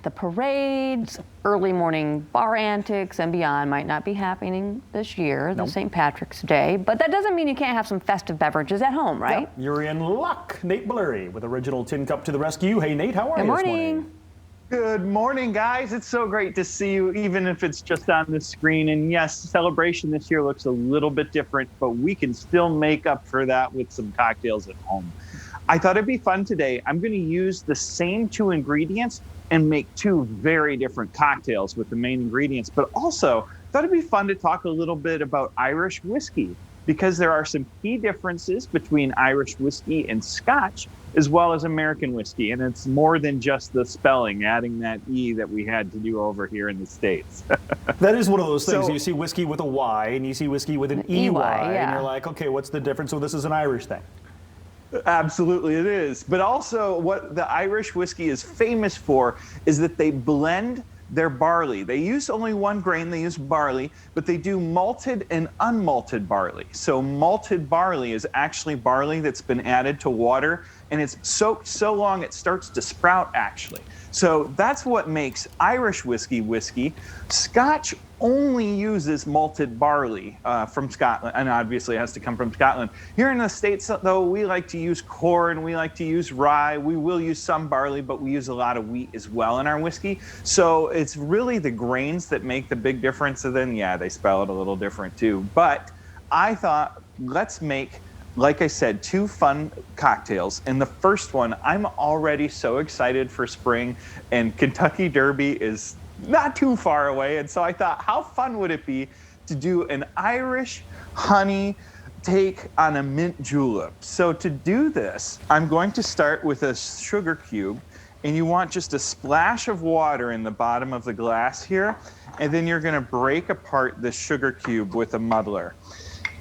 The parades, early morning bar antics, and beyond might not be happening this year, the St. Patrick's Day, but that doesn't mean you can't have some festive beverages at home, right? Yep, you're in luck. Nate Blurry with Original Tin Cup to the rescue. Hey, Nate, how are you this morning? Good morning, guys. It's so great to see you, even if it's just on the screen. And yes, Celebration this year looks a little bit different, but we can still make up for that with some cocktails at home. I thought it'd be fun today. I'm going to use the same 2 ingredients and make 2 very different cocktails with the main ingredients, but also thought it'd be fun to talk a little bit about Irish whiskey, because there are some key differences between Irish whiskey and Scotch, as well as American whiskey. And it's more than just the spelling, adding that E that we had to do over here in the States. That is one of those things. You see whiskey with a Y and you see whiskey with an EY, and you're like, okay, what's the difference? So this is an Irish thing. Absolutely, it is. But also what the Irish whiskey is famous for is that they blend their barley. They use only 1 grain, they use barley, but they do malted and unmalted barley. So malted barley is actually barley that's been added to water, and it's soaked so long it starts to sprout, actually. So that's what makes Irish whiskey whiskey. Scotch only uses malted barley from Scotland, and obviously it has to come from Scotland. Here in the States, though, we like to use corn, we like to use rye, we will use some barley, but we use a lot of wheat as well in our whiskey. So it's really the grains that make the big difference, and then, yeah, they spell it a little different too. But I thought, let's make, like I said, 2 fun cocktails. And the first one, I'm already so excited for spring, and Kentucky Derby is not too far away. And so I thought, how fun would it be to do an Irish honey take on a mint julep? So to do this, I'm going to start with a sugar cube, and you want just a splash of water in the bottom of the glass here. And then you're gonna break apart the sugar cube with a muddler.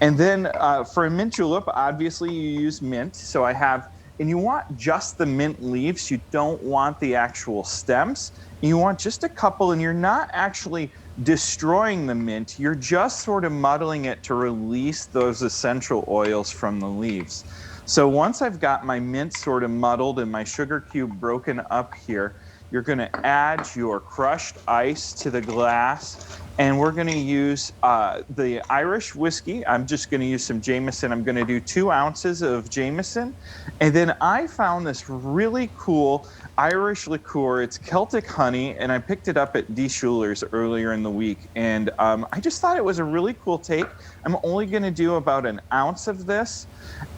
And then for a mint julep, obviously you use mint. So I have, and you want just the mint leaves. You don't want the actual stems. You want just a couple, and you're not actually destroying the mint. You're just sort of muddling it to release those essential oils from the leaves. So once I've got my mint sort of muddled and my sugar cube broken up here, you're gonna add your crushed ice to the glass, and we're gonna use the Irish whiskey. I'm just gonna use some Jameson. I'm gonna do 2 ounces of Jameson. And then I found this really cool Irish liqueur. It's Celtic honey, and I picked it up at D. Schuler's earlier in the week. And I just thought it was a really cool take. I'm only gonna do about 1 ounce of this,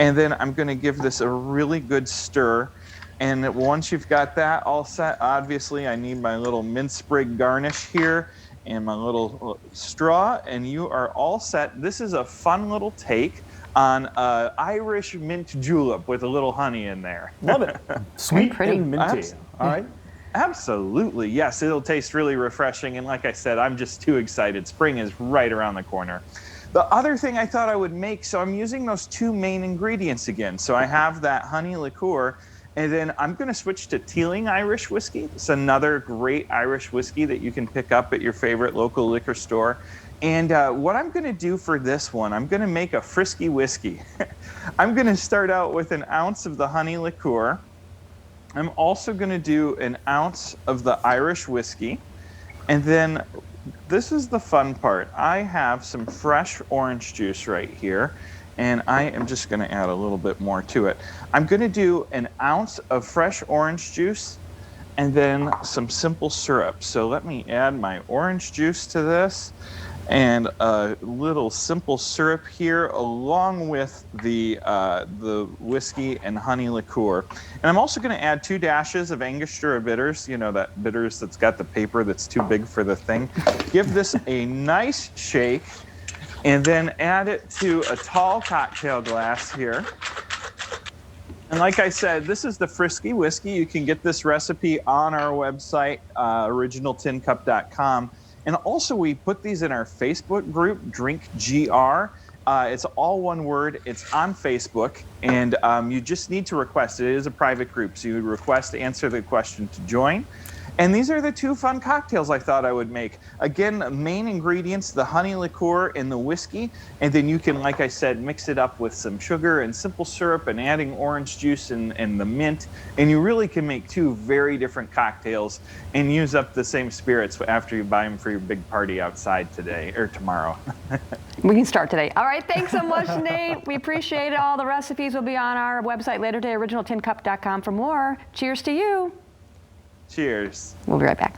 and then I'm gonna give this a really good stir. And once you've got that all set, obviously I need my little mint sprig garnish here and my little straw, and you are all set. This is a fun little take on Irish mint julep with a little honey in there. Love it. Sweet and minty. All right. Absolutely. Yes, it'll taste really refreshing. And like I said, I'm just too excited. Spring is right around the corner. The other thing I thought I would make, so I'm using those 2 main ingredients again. So I have that honey liqueur, and then I'm going to switch to Teeling Irish whiskey. It's another great Irish whiskey that you can pick up at your favorite local liquor store. And what I'm going to do for this one, I'm going to make a frisky whiskey. I'm going to start out with 1 ounce of the honey liqueur. I'm also going to do 1 ounce of the Irish whiskey. And then this is the fun part. I have some fresh orange juice right here, and I am just going to add a little bit more to it. I'm going to do 1 ounce of fresh orange juice and then some simple syrup. So let me add my orange juice to this and a little simple syrup here, along with the whiskey and honey liqueur. And I'm also going to add 2 dashes of Angostura bitters, you know, that bitters that's got the paper that's too big for the thing. Give this a nice shake, and then add it to a tall cocktail glass here. And like I said, this is the Frisky Whiskey. You can get this recipe on our website, originaltincup.com. And also, we put these in our Facebook group, Drink GR. It's all one word. It's on Facebook, and you just need to request it. It is a private group, so you would request to answer the question to join. And these are the two fun cocktails I thought I would make. Again, main ingredients, the honey liqueur and the whiskey. And then you can, like I said, mix it up with some sugar and simple syrup and adding orange juice and the mint. And you really can make two very different cocktails and use up the same spirits after you buy them for your big party outside today or tomorrow. We can start today. All right, thanks so much, Nate. We appreciate it. All the recipes will be on our website later today, originaltincup.com for more. Cheers to you. Cheers. We'll be right back.